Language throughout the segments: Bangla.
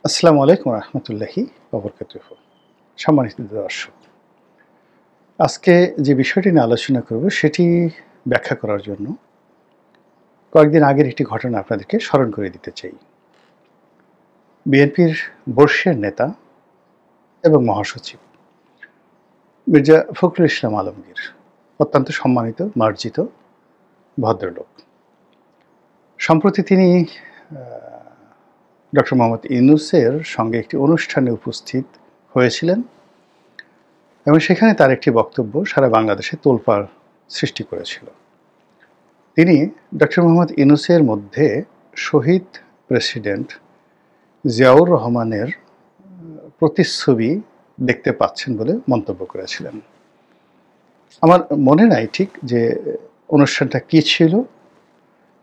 আসসালামু আলাইকুম রহমতুল্লাহি ওবরকাতুহু। সম্মানিত দর্শক, আজকে যে বিষয়টি নিয়ে আলোচনা করব সেটি ব্যাখ্যা করার জন্য কয়েকদিন আগের একটি ঘটনা আপনাদেরকে স্মরণ করে দিতে চাই। বিএনপির বর্ষীয় নেতা এবং মহাসচিব মির্জা ফখরুল ইসলাম আলমগীর অত্যন্ত সম্মানিত, মার্জিত ভদ্রলোক। সম্প্রতি তিনি ডক্টর মোহাম্মদ ইউনূসের সঙ্গে একটি অনুষ্ঠানে উপস্থিত হয়েছিলেন এবং সেখানে তার একটি বক্তব্য সারা বাংলাদেশে তোলপাড় সৃষ্টি করেছিল। তিনি ডক্টর মোহাম্মদ ইউনূসের মধ্যে শহীদ প্রেসিডেন্ট জিয়াউর রহমানের প্রতিচ্ছবি দেখতে পাচ্ছেন বলে মন্তব্য করেছিলেন। আমার মনে নাই ঠিক যে অনুষ্ঠানটা কী ছিল,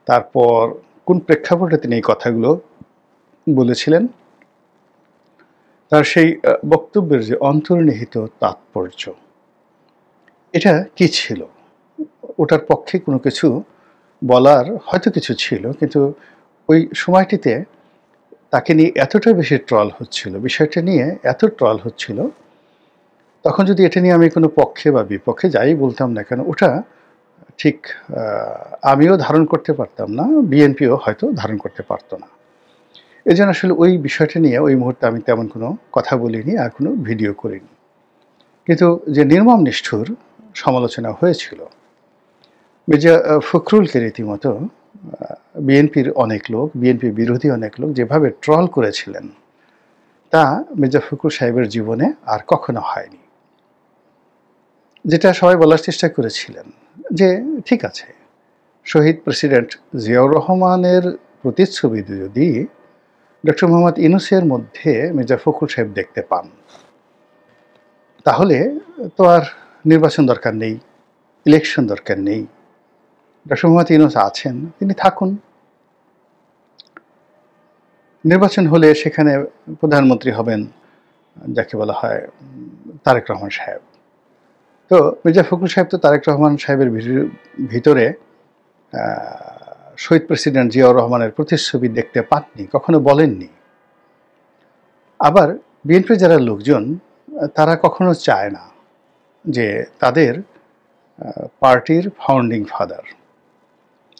তারপর কোন প্রেক্ষাপটে তিনি এই কথাগুলো বলেছিলেন। তার সেই বক্তব্যের যে অন্তর্নিহিত তাৎপর্য, এটা কী ছিল, ওটার পক্ষে কোনো কিছু বলার হয়তো কিছু ছিল, কিন্তু ওই সময়টিতে তাকে নিয়ে এতটা বেশি ট্রল হচ্ছিল, বিষয়টা নিয়ে এত ট্রল হচ্ছিল, তখন যদি এটা নিয়ে আমি কোনো পক্ষে বা বিপক্ষে যাই বলতাম না কেন, ওটা ঠিক আমিও ধারণ করতে পারতাম না, বিএনপিও হয়তো ধারণ করতে পারতো না। এই জন্য আসলে ওই বিষয়টা নিয়ে ওই মুহূর্তে আমি তেমন কোনো কথা বলিনি আর কোনো ভিডিও করিনি। কিন্তু যে নির্মম নিষ্ঠুর সমালোচনা হয়েছিল মির্জা ফখরুলকে রীতিমতো বিএনপির অনেক লোক, বিএনপি বিরোধী অনেক লোক যেভাবে ট্রল করেছিলেন, তা মির্জা ফখরুল সাহেবের জীবনে আর কখনো হয়নি। যেটা সবাই বলার চেষ্টা করেছিলেন যে ঠিক আছে, শহীদ প্রেসিডেন্ট জিয়াউর রহমানের প্রতিচ্ছবি যদি ডক্টর মোহাম্মদ ইউনূসের মধ্যে মির্জা ফখরুল সাহেব দেখতে পান, তাহলে তো আর নির্বাচন দরকার নেই, ইলেকশন দরকার নেই। ডক্টর মোহাম্মদ ইউনূস আছেন, তিনি থাকুন। নির্বাচন হলে সেখানে প্রধানমন্ত্রী হবেন যাকে বলা হয় তারেক রহমান সাহেব। তো মির্জা ফখরুল সাহেব তো তারেক রহমান সাহেবের ভিতরে শহীদ প্রেসিডেন্ট জিয়াউর রহমানের প্রতিচ্ছবি দেখতে পাননি, কখনো বলেননি। আবার বিএনপির যারা লোকজন, তারা কখনো চায় না যে তাদের পার্টির ফাউন্ডিং ফাদার,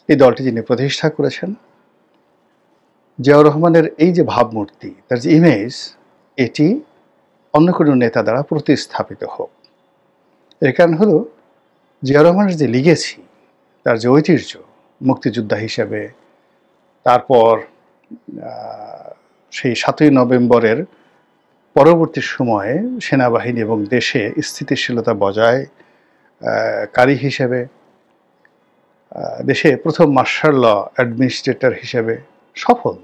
এই দলটি যিনি প্রতিষ্ঠা করেছেন, জিয়াউর রহমানের এই যে ভাবমূর্তি, তার যে ইমেজ, এটি অন্য কোনো নেতা দ্বারা প্রতিস্থাপিত হোক। এর কারণ হলো জিয়াউর রহমানের যে লিগেসি, তার যে ঐতিহ্য, মুক্তিযোদ্ধা হিসেবে, তারপর সেই ৭ই নভেম্বরের পরবর্তী সময়ে সেনাবাহিনী এবং দেশে স্থিতিশীলতা বজায় কারী হিসেবে, দেশে প্রথম মার্শাল ল অ্যাডমিনিস্ট্রেটর হিসেবে সফল,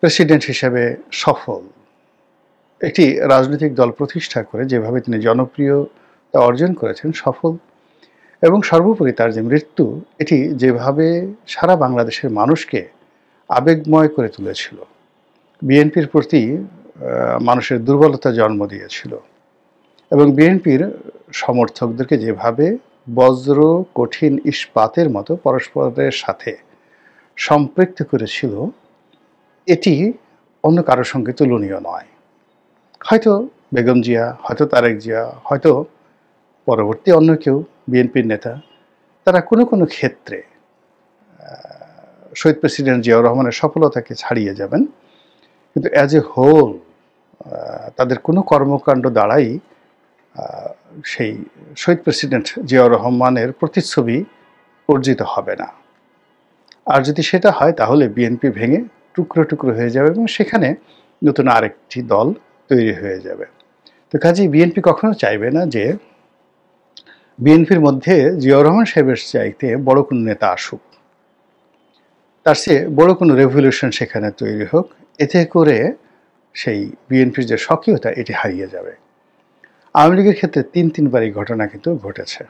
প্রেসিডেন্ট হিসেবে সফল, একটি রাজনৈতিক দল প্রতিষ্ঠা করে যেভাবে তিনি জনপ্রিয়তা অর্জন করেছেন, সফল, এবং সর্বোপরি তার যে মৃত্যু, এটি যেভাবে সারা বাংলাদেশের মানুষকে আবেগময় করে তুলেছিল, বিএনপির প্রতি মানুষের দুর্বলতা জন্ম দিয়েছিল, এবং বিএনপির সমর্থকদেরকে যেভাবে বজ্র কঠিন ইস্পাতের মতো পরস্পরের সাথে সম্পৃক্ত করেছিল, এটি অন্য কারোর সঙ্গে তুলনীয় নয়। হয়তো বেগম জিয়া, হয়তো তারেক জিয়া, হয়তো পরবর্তী অন্য কেউ বিএনপির নেতা, তারা কোনো কোনো ক্ষেত্রে শহীদ প্রেসিডেন্ট জিয়াউর রহমানের সফলতাকে ছাড়িয়ে যাবেন, কিন্তু অ্যাজ এ হোল তাদের কোনো কর্মকাণ্ড দ্বারাই সেই শহীদ প্রেসিডেন্ট জিয়াউর রহমানের প্রতিচ্ছবি অর্জিত হবে না। আর যদি সেটা হয়, তাহলে বিএনপি ভেঙে টুকরো টুকরো হয়ে যাবে এবং সেখানে নতুন আরেকটি দল তৈরি হয়ে যাবে। তো কাজেই বিএনপি কখনো চাইবে না যে বিএনপির মধ্যে জিয়াউর রহমান সাহেবের চাইতে বড় কোনো নেতা আসুক, তার চেয়ে বড় কোনো রেভলিউশন সেখানে তৈরি হোক, এতে করে সেই বিএনপির যে স্বকীয়তা, এটি হারিয়ে যাবে। আওয়ামী লীগের ক্ষেত্রে তিনবার এই ঘটনা কিন্তু ঘটেছে।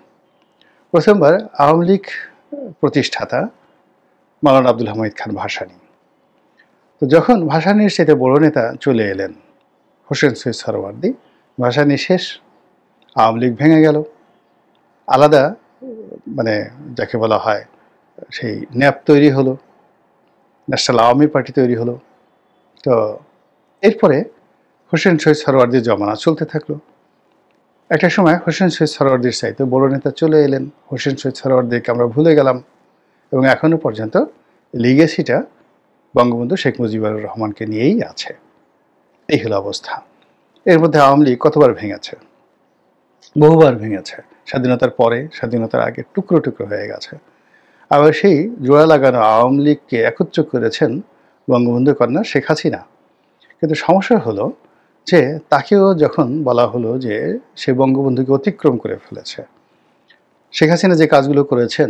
প্রথমবার আওয়ামী লীগ প্রতিষ্ঠাতা মাওলানা আব্দুল হামিদ খান ভাসানী, তো যখন ভাসানীর চাইতে বড় নেতা চলে এলেন হোসেন সৈয়দ সোহরাওয়ার্দী, ভাসানী শেষ, আওয়ামী লীগ ভেঙে গেল, আলাদা মানে যাকে বলা হয় সেই ন্যাপ তৈরি হলো, ন্যাশনাল আওয়ামী পার্টি তৈরি হলো। তো এরপরে হোসেন শহীদ সরওয়ার্দির জমানা চলতে থাকলো। একটা সময় হোসেন শহীদ সরওয়ার্দির চাইতে বড় নেতা চলে এলেন। হোসেন শহীদ সরওয়ার্দিকে আমরা ভুলে গেলাম এবং এখনো পর্যন্ত লিগেসিটা বঙ্গবন্ধু শেখ মুজিবুর রহমানকে নিয়েই আছে। এই হলো অবস্থা। এর মধ্যে আওয়ামী লীগ কতবার ভেঙেছে, বহুবার ভেঙেছে। স্বাধীনতার পরে, স্বাধীনতার আগে টুকরো টুকরো হয়ে গেছে। আবার সেই জোড়া লাগানো আওয়ামী লীগকে একত্র করেছেন বঙ্গবন্ধু কন্যা শেখ হাসিনা। কিন্তু সমস্যা হলো যে তাকেও যখন বলা হলো যে সে বঙ্গবন্ধুকে অতিক্রম করে ফেলেছে, শেখ হাসিনা যে কাজগুলো করেছেন,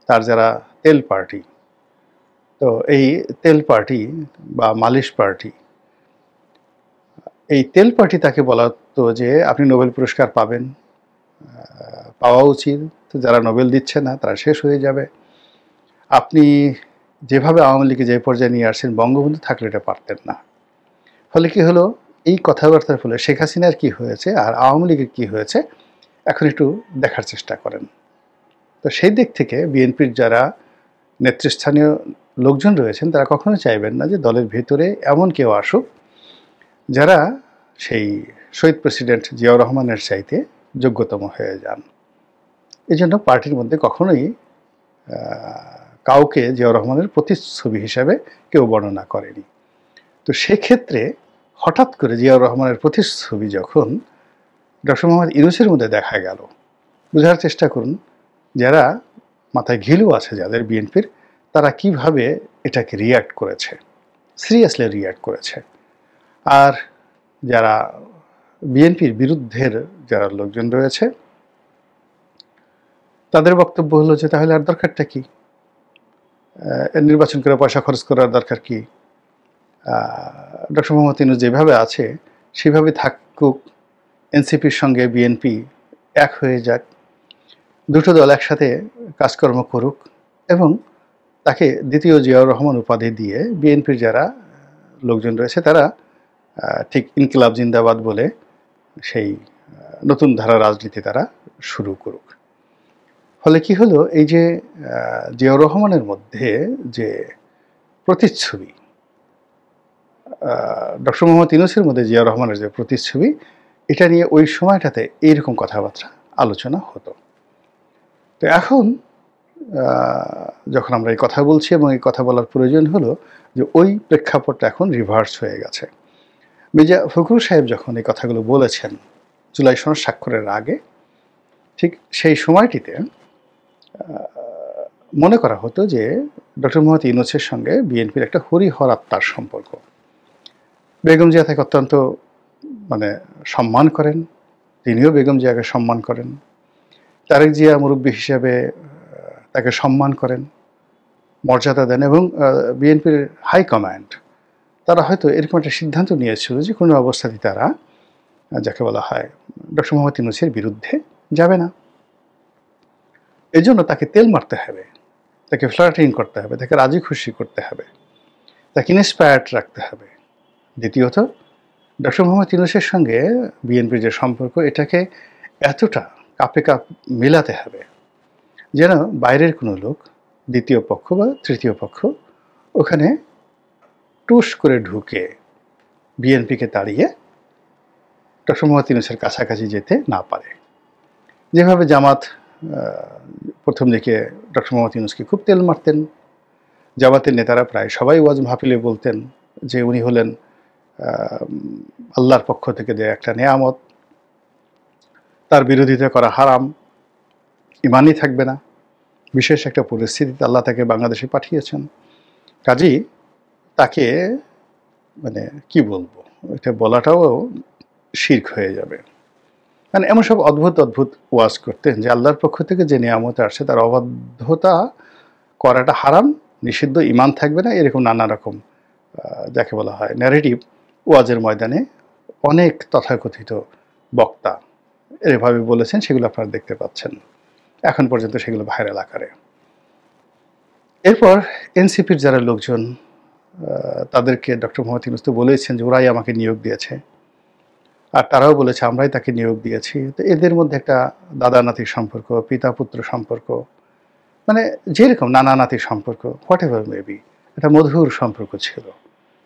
তার যারা তেল পার্টি, তো এই তেল পার্টি বা মালিশ পার্টি, এই তেল পার্টি তাকে বলাতো যে আপনি নোবেল পুরস্কার পাবেন, পাওয়া উচিত, তো যারা নোবেল দিচ্ছে না তারা শেষ হয়ে যাবে। আপনি যেভাবে আওয়ামী লীগকে যে পর্যায়ে নিয়ে আসছেন, বঙ্গবন্ধু থাকলে এটা পারতেন না। ফলে কি হলো, এই কথাবার্তার ফলে শেখ হাসিনার কি হয়েছে আর আওয়ামী লীগের কি হয়েছে এখন একটু দেখার চেষ্টা করেন। তো সেই দিক থেকে বিএনপির যারা নেতৃস্থানীয় লোকজন রয়েছেন তারা কখনো চাইবেন না যে দলের ভেতরে এমন কেউ আসুক যারা সেই শহীদ প্রেসিডেন্ট জিয়াউর রহমানের চাইতে যোগ্যতম হয়ে যান। এই জন্য পার্টির মধ্যে কখনোই কাউকে জিয়াউর রহমানের প্রতিচ্ছবি হিসাবে কেউ বর্ণনা করেনি। তো সেক্ষেত্রে হঠাৎ করে জিয়াউর রহমানের প্রতিচ্ছবি যখন ডক্টর মোহাম্মদ ইউনূসের মধ্যে দেখা গেল, বোঝার চেষ্টা করুন যারা মাথায় ঘিলু আছে যাদের বিএনপির, তারা কিভাবে এটাকে রিয়্যাক্ট করেছে, সিরিয়াসলি রিয়্যাক্ট করেছে। আর যারা বিএনপির বিরুদ্ধের যারা লোকজন রয়েছে তাদের বক্তব্য হলো যে তাহলে আর দরকারটা কি, নির্বাচন করে পয়সা খরচ করার দরকার কি, ডক্টর মোহাম্মদ ইউনূস যেভাবে আছে সেভাবে থাকুক, এনসিপির সঙ্গে বিএনপি এক হয়ে যাক, দুটো দল একসাথে কাজকর্ম করুক এবং তাকে দ্বিতীয় জিয়াউর রহমান উপাধি দিয়ে বিএনপির যারা লোকজন রয়েছে তারা ঠিক ইনকিলাব জিন্দাবাদ বলে সেই নতুন ধারা রাজনীতি তারা শুরু করুক। ফলে কি হলো, এই যে জিয়াউর রহমানের মধ্যে যে প্রতিচ্ছবি, ডক্টর মোহাম্মদ ইউনূসের মধ্যে জিয়াউর রহমানের যে প্রতিচ্ছবি, এটা নিয়ে ওই সময়টাতে এইরকম কথাবার্তা আলোচনা হতো। তো এখন যখন আমরা এই কথা বলছি এবং এই কথা বলার প্রয়োজন হলো যে ওই প্রেক্ষাপটটা এখন রিভার্স হয়ে গেছে। মির্জা ফখরুল সাহেব যখন এই কথাগুলো বলেছেন জুলাই সনদ স্বাক্ষরের আগে, ঠিক সেই সময়টিতে মনে করা হতো যে ডক্টর মোহাম্মদ ইউনূসের সঙ্গে বিএনপির একটা হরিহর আত্মার সম্পর্ক। বেগম জিয়া তাকে অত্যন্ত সম্মান করেন, তিনিও বেগম জিয়াকে সম্মান করেন, তারেক জিয়া মুরব্বী হিসেবে তাকে সম্মান করেন, মর্যাদা দেন এবং বিএনপির হাইকমান্ড তারা হয়তো এরকম একটা সিদ্ধান্ত নিয়েছিল যে কোনো অবস্থাতেই তারা যাকে বলা হয় ডক্টর মোহাম্মদ ইউনূসের বিরুদ্ধে যাবে না। এই জন্য তাকে তেল মারতে হবে, তাকে ফ্লার্টিং করতে হবে, তাকে রাজি খুশি করতে হবে, তাকে ইন্সপায়ার্ড রাখতে হবে। দ্বিতীয়ত ডক্টর মোহাম্মদ ইউনূসের সঙ্গে বিএনপির যে সম্পর্ক, এটাকে এতটা কাপে কাপ মেলাতে হবে যেন বাইরের কোনো লোক, দ্বিতীয় পক্ষ বা তৃতীয় পক্ষ, ওখানে টুস করে ঢুকে বিএনপিকে তাড়িয়ে ডক্টর মোহাম্মদ ইউনূসের কাছাকাছি যেতে না পারে। যেভাবে জামাত প্রথম দিকে ডক্টর মোহাম্মদ ইউনূসকে খুব তেল মারতেন, জামাতের নেতারা প্রায় সবাই ওয়াজ মাহফিলে বলতেন যে উনি হলেন আল্লাহর পক্ষ থেকে দেয়া একটা নেয়ামত, তার বিরোধিতা করা হারাম, ইমানই থাকবে না। বিশেষ একটা পরিস্থিতিতে আল্লাহ তাকে বাংলাদেশে পাঠিয়েছেন, কাজেই তাকে কি বলবো, এটা বলাটাও শিরক হয়ে যাবে। এমন সব অদ্ভুত অদ্ভুত ওয়াজ করতেন যে আল্লাহর পক্ষ থেকে যে নিয়ামত আসছে তার অবাধ্যতা করাটা হারাম, নিষিদ্ধ, ইমান থাকবে না, এরকম নানা রকম যাকে বলা হয় ন্যারেটিভ ওয়াজের ময়দানে অনেক তথাকথিত বক্তা এভাবে বলেছেন, সেগুলো আপনারা দেখতে পাচ্ছেন। এখন পর্যন্ত সেগুলো ভাইরাল আকারে। এরপর এনসিপির যারা লোকজন তাদেরকে ডক্টর মোহাম্মদ ইউনূস তো বলেছেন যে ওরাই আমাকে নিয়োগ দিয়েছে, আর তারাও বলেছে আমরাই তাকে নিয়োগ দিয়েছি। তো এদের মধ্যে একটা দাদা নাতির সম্পর্ক, পিতা পুত্র সম্পর্ক, যেরকম নানা নাতির সম্পর্ক, হোয়াট এভার মেবি, একটা মধুর সম্পর্ক ছিল।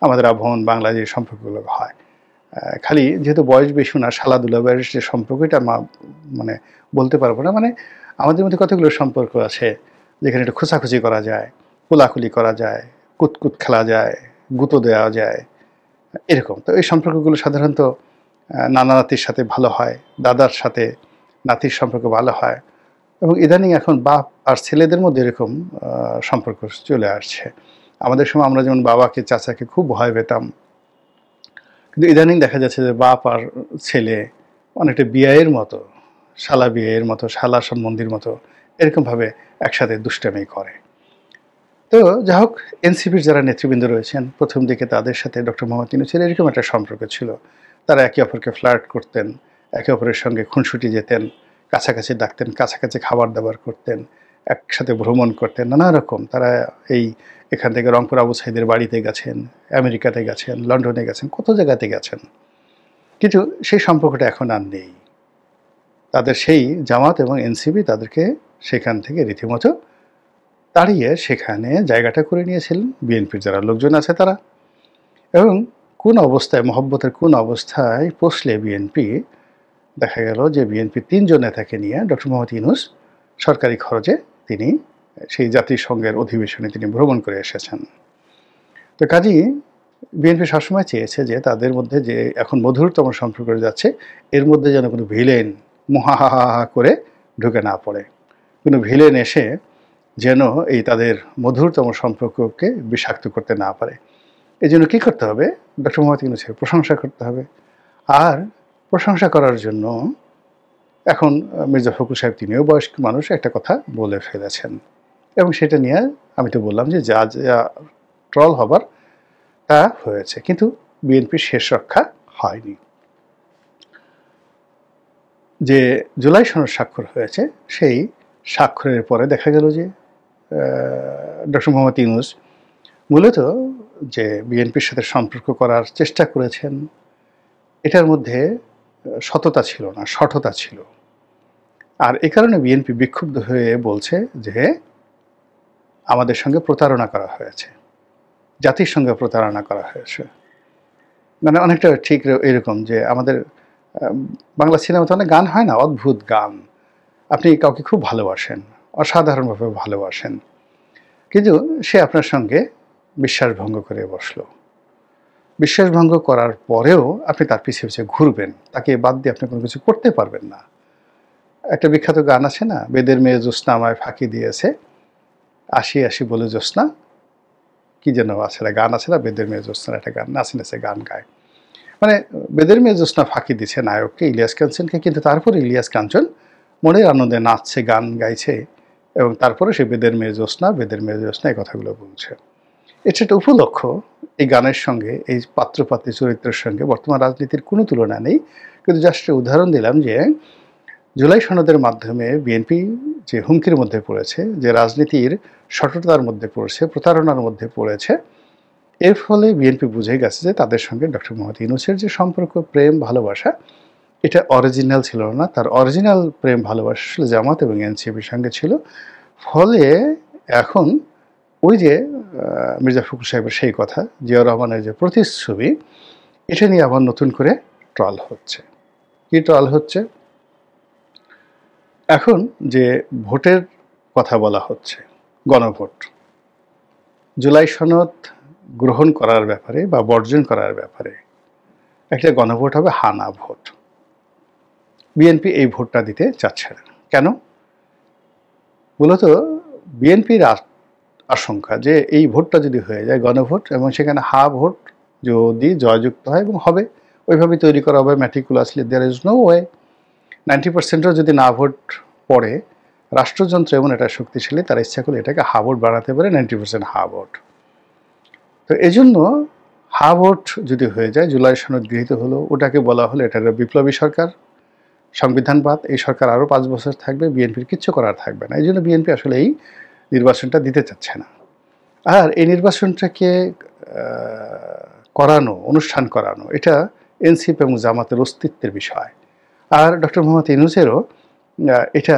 আমাদের আবহন বাংলা যে সম্পর্কগুলো হয়, খালি যেহেতু বয়স বেশি না, শালা দুলাভাইয়ের যে সম্পর্ক এটা মানে বলতে পারবো না। মানে আমাদের মধ্যে কতগুলো সম্পর্ক আছে যেখানে একটু খোঁচাখুচি করা যায়, কোলাকুলি করা যায়, কুতকুত খেলা যায়, গুঁতো দেওয়া যায়, এরকম। তো এই সম্পর্কগুলো সাধারণত নানা নাতির সাথে ভালো হয়, দাদার সাথে নাতির সম্পর্ক ভালো হয়, এবং ইদানিং এখন বাপ আর ছেলেদের মধ্যে এরকম সম্পর্ক চলে আসছে। আমাদের সময় আমরা যেমন বাবাকে চাচাকে খুব ভয় পেতাম, কিন্তু ইদানিং দেখা যাচ্ছে যে বাপ আর ছেলে অনেকটা বিয়ের মতো, শালা বিয়ের মতো, শালা সম্বন্ধীর মতো এরকমভাবে একসাথে দুষ্টামি করে। তো যা হোক, এনসিপির যারা নেতৃবৃন্দ রয়েছেন প্রথম দিকে তাদের সাথে ডক্টর মোহাম্মদ ইউনূসের এরকম একটা সম্পর্ক ছিল। তারা একে অপরকে ফ্লার্ট করতেন, একে অপরের সঙ্গে খুনসুটি যেতেন, কাছাকাছি ডাকতেন, কাছাকাছি খাবার দাবার করতেন, একসাথে ভ্রমণ করতেন, নানা রকম। তারা এখান থেকে রংপুর আবু সাইদের বাড়িতে গেছেন, আমেরিকাতে গেছেন, লন্ডনে গেছেন, কত জায়গাতে গেছেন। কিন্তু সেই সম্পর্কটা এখন আর নেই। তাদের সেই জামাত এবং এনসিপি তাদেরকে সেখান থেকে রীতিমতো তাড়িয়ে সেখানে জায়গাটা করে নিয়েছিলেন বিএনপির যারা লোকজন আছে তারা। এবং কোন অবস্থায়, মহব্বতের কোন অবস্থায় পৌঁছলে বিএনপি, দেখা গেল যে বিএনপি ৩ জন নেতাকে নিয়ে ডক্টর মোহাম্মদ ইউনূস সরকারি খরচে তিনি সেই জাতিসংঘের অধিবেশনে তিনি ভ্রমণ করে এসেছেন। তো কাজেই বিএনপি সবসময় চেয়েছে যে তাদের মধ্যে যে এখন মধুরতম সম্পর্ক যাচ্ছে, এর মধ্যে যেন কোনো ভিলেন মুহাহাহা করে ঢুকে না পড়ে, কোনো ভিলেন এসে যেন এই তাদের মধুরতম সম্পর্ককে বিষাক্ত করতে না পারে। এই জন্য কী করতে হবে? ডক্টর মোহাম্মদ ইউনূসের প্রশংসা করতে হবে। আর প্রশংসা করার জন্য এখন মির্জা ফখরুল সাহেব, তিনিও বয়স্ক মানুষ, একটা কথা বলে ফেলেছেন, এবং সেটা নিয়ে আমি তো বললাম যে যা যা ট্রল হবার তা হয়েছে, কিন্তু বিএনপির শেষ রক্ষা হয়নি। যে জুলাই সনদ স্বাক্ষর হয়েছে, সেই স্বাক্ষরের পরে দেখা গেল যে ডক্টর মোহাম্মদ ইউনূস মূলত যে বিএনপির সাথে সম্পর্ক করার চেষ্টা করেছেন, এটার মধ্যে সততা ছিল না, সঠতা ছিল। আর এ কারণে বিএনপি বিক্ষুব্ধ হয়ে বলছে যে আমাদের সঙ্গে প্রতারণা করা হয়েছে, জাতির সঙ্গে প্রতারণা করা হয়েছে। মানে অনেকটা ঠিক এরকম যে আমাদের বাংলা সিনেমাতে অনেক গান হয় না, অদ্ভুত গান। আপনি কাউকে খুব ভালোবাসেন, অসাধারণভাবে ভালোবাসেন, কিন্তু সে আপনার সঙ্গে বিশ্বাসভঙ্গ করে বসলো। বিশ্বাসভঙ্গ করার পরেও আপনি তার পিছিয়ে পিছিয়ে ঘুরবেন, তাকে বাদ দিয়ে আপনি কোনো কিছু করতে পারবেন না। একটা বিখ্যাত গান আছে না, বেদের মেয়ে জ্যোৎস্না আমায় ফাঁকি দিয়েছে, আসি আসি বলে জ্যোৎস্না, কি যেন আছে না, গান আছে না, বেদের মেয়ে জ্যোৎস্নার একটা গান, নাচে নাচে গান গায়। মানে বেদের মেয়ে জ্যোৎস্না ফাঁকি দিচ্ছে নায়ককে, ইলিয়াস কাঞ্চনকে, কিন্তু তারপরে ইলিয়াস কাঞ্চন মনের আনন্দে নাচছে, গান গাইছে, এবং তারপরে সে বেদের মেয়ে জ্যোৎস্না, বেদের মেয়ে জ্যোৎস্না এই কথাগুলো বলছে। এটা একটা উপলক্ষ। এই গানের সঙ্গে, এই পাত্রপাত্রী চরিত্রের সঙ্গে বর্তমান রাজনীতির কোনো তুলনা নেই, কিন্তু জাস্ট উদাহরণ দিলাম যে জুলাই সনদের মাধ্যমে বিএনপি যে হুমকির মধ্যে পড়েছে, যে রাজনীতির সঠতার মধ্যে পড়েছে, প্রতারণার মধ্যে পড়েছে, এর ফলে বিএনপি বুঝে গেছে যে তাদের সঙ্গে ডক্টর মোহাম্মদ ইউনূসের যে সম্পর্ক, প্রেম ভালোবাসা, এটা অরিজিনাল ছিল না। তার অরিজিনাল প্রেম ভালোবাসা ছিল জামাত এবং এনসিপির সঙ্গে ছিল। ফলে এখন ওই যে মির্জা ফখরুল সাহেবের সেই কথা, জিয়াউর রহমানের যে প্রতিচ্ছবি, এটা নিয়ে আবার নতুন করে ট্রল হচ্ছে। কি ট্রল হচ্ছে? এখন যে ভোটের কথা বলা হচ্ছে, গণভোট, জুলাই সনদ গ্রহণ করার ব্যাপারে বা বর্জন করার ব্যাপারে একটা গণভোট হবে, হানা ভোট। বিএনপি এই ভোটটা দিতে চাচ্ছে না। কেন? মূলত বিএনপির আশঙ্কা যে এই ভোটটা যদি হয়ে যায় গণভোট, এবং সেখানে হা ভোট যদি জয়যুক্ত হয়, এবং হবে ওইভাবে তৈরি করা হবে meticulously, there is no way 90%ও যদি না ভোট পড়ে, রাষ্ট্রযন্ত্র এমন একটা শক্তিশালী, তারা ইচ্ছা করলে এটাকে হা ভোট বাড়াতে পারে, 90% হা ভোট। তো এই জন্য হা ভোট যদি হয়ে যায়, জুলাই সনদ গৃহীত হলো, ওটাকে বলা হলো এটা বিপ্লবী সরকার, সংবিধানবাদ, এই সরকার আরও 5 বছর থাকবে, বিএনপির কিচ্ছু করার থাকবে না। এই জন্য বিএনপি আসলে এই নির্বাচনটা দিতে চাচ্ছে না। আর এই নির্বাচনটাকে করানো, অনুষ্ঠান করানো, এটা এনসিপি এবং জামাতের অস্তিত্বের বিষয়। আর ডক্টর মোহাম্মদ ইউনূসেরও এটা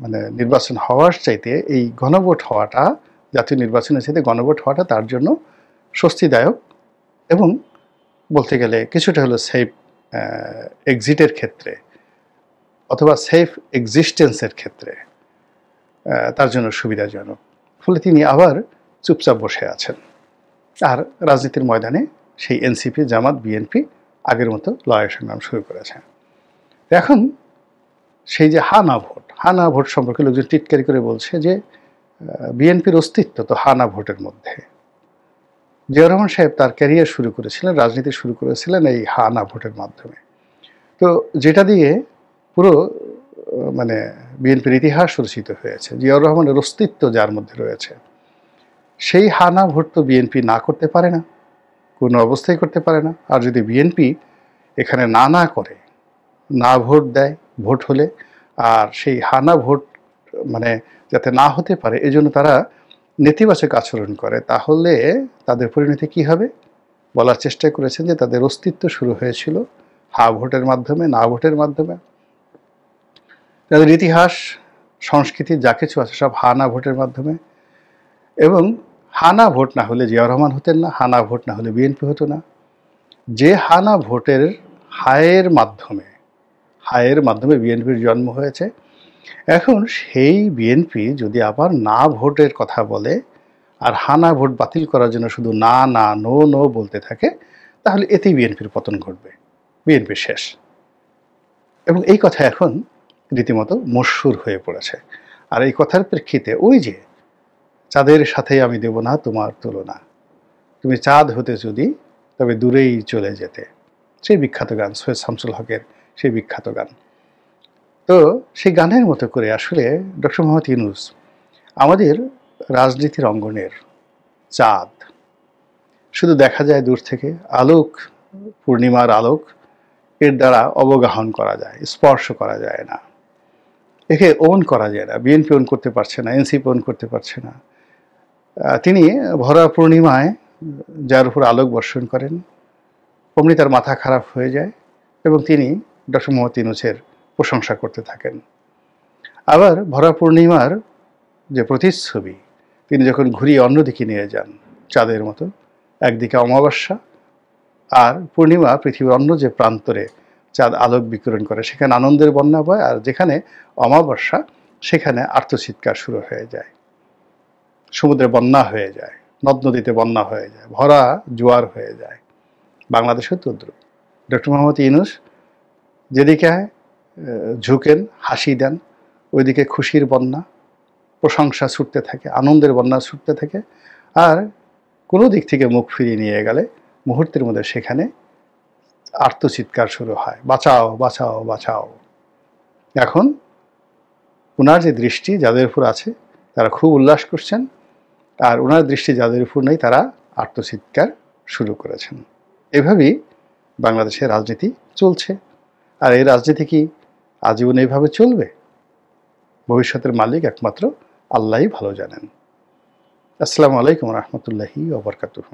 মানে নির্বাচন হওয়ার চাইতে এই গণভোট হওয়াটা, জাতীয় নির্বাচনের চাইতে গণভোট হওয়াটা তার জন্য স্বস্তিদায়ক এবং বলতে গেলে কিছুটা হলো সেফ এক্সিটের ক্ষেত্রে অথবা সেফ এক্সিস্টেন্সের ক্ষেত্রে তার জন্য সুবিধাজনক। ফলে তিনি আবার চুপচাপ বসে আছেন। আর রাজনীতির ময়দানে সেই এনসিপি, জামাত, বিএনপি আগের মতো লড়াই সংগ্রাম শুরু করেছে। এখন সেই যে হা না ভোট সম্পর্কে লোকজন টিটকারি করে বলছে যে বিএনপির অস্তিত্ব তো হা না ভোটের মধ্যে। জিয়াউর রহমান সাহেব তার ক্যারিয়ার শুরু করেছিলেন, রাজনীতি শুরু করেছিলেন এই হা না ভোটের মাধ্যমে। তো যেটা দিয়ে পুরো মানে বিএনপির ইতিহাস রচিত হয়েছে, জিয়াউর রহমানের অস্তিত্ব যার মধ্যে রয়েছে, সেই হা না ভোট তো বিএনপি না করতে পারে না, কোনো অবস্থায় করতে পারে না। আর যদি বিএনপি এখানে না করে, না ভোট দেয় ভোট হলে, আর সেই হানা ভোট মানে যাতে না হতে পারে এজন্য তারা নেতিবাচক আচরণ করে, তাহলে তাদের পরিণতি কি হবে? বলার চেষ্টা করেছেন যে তাদের অস্তিত্ব শুরু হয়েছিল হা ভোটের মাধ্যমে, না ভোটের মাধ্যমে। তাদের ইতিহাস, সংস্কৃতি যা কিছু আছে সব হা না ভোটের মাধ্যমে। এবং হানা ভোট না হলে জিয়াউর রহমান হতেন না, হানা ভোট না হলে বিএনপি হতো না। যে হানা ভোটের হায়ের মাধ্যমে বিএনপির জন্ম হয়েছে, এখন সেই বিএনপি যদি আবার না ভোটের কথা বলে আর হানা ভোট বাতিল করার জন্য শুধু না নো বলতে থাকে, তাহলে এতেই বিএনপির পতন ঘটবে, বিএনপি শেষ। এবং এই কথা এখন রীতিমতো মশহুর হয়ে পড়েছে। আর এই কথার প্রেক্ষিতে ওই যে চাঁদের সাথে আমি দেব না তোমার তুলনা, তুমি চাঁদ হতে যদি তবে দূরেই চলে যেতে, সেই বিখ্যাত গান, সৈয়দ শামসুল হকের সেই বিখ্যাত গান। তো সেই গানের মতো করে আসলে ডক্টর মোহাম্মদ ইউনূস আমাদের রাজনীতির অঙ্গনের চাঁদ। শুধু দেখা যায় দূর থেকে, আলোক, পূর্ণিমার আলোক, এর দ্বারা অবগাহন করা যায়, স্পর্শ করা যায় না, একে ওন করা যায় না। বিএনপি ওন করতে পারছে না, এনসিপি ওন করতে পারছে না। তিনি ভরা পূর্ণিমায় যার উপর আলোক বর্ষণ করেন, অমনি তার মাথা খারাপ হয়ে যায় এবং তিনি ডক্টর মোহাম্মদ ইউনূসের প্রশংসা করতে থাকেন। আবার ভরা পূর্ণিমার যে প্রতিচ্ছবি তিনি যখন ঘুরিয়ে অন্যদিকে নিয়ে যান, চাঁদের মতো, একদিকে অমাবস্যা আর পূর্ণিমা পৃথিবীর অন্য যে প্রান্তরে চাঁদ আলোক বিকিরণ করে সেখানে আনন্দের বন্যা বয়, আর যেখানে অমাবস্যা সেখানে আর্তচিৎকার শুরু হয়ে যায়, সমুদ্রে বন্যা হয়ে যায়, নদ নদীতে বন্যা হয়ে যায়, ভরা জোয়ার হয়ে যায়। বাংলাদেশেও তদ্রুপ। ডক্টর মোহাম্মদ ইউনূস যেদিকে ঝুঁকেন, হাসি দেন, ওইদিকে খুশির বন্যা, প্রশংসা ছুটতে থাকে, আনন্দের বন্যা ছুটতে থাকে। আর কোনো দিক থেকে মুখ ফিরিয়ে নিয়ে গেলে মুহূর্তের মধ্যে সেখানে আর্তচিৎকার শুরু হয়, বাঁচাও বাঁচাও বাঁচাও। এখন ওনার যে দৃষ্টি যাদের উপর আছে তারা খুব উল্লাস করছেন, আর ওনার দৃষ্টি যাদের উপর নেই তারা আর্তচিৎকার শুরু করেছেন। এভাবেই বাংলাদেশের রাজনীতি চলছে। আর এই রাজনীতি কি আজীবন এইভাবে চলবে? ভবিষ্যতের মালিক একমাত্র আল্লাহই ভালো জানেন। আসসালামু আলাইকুম রহমতুল্লাহি ওয়া বারাকাতুহু।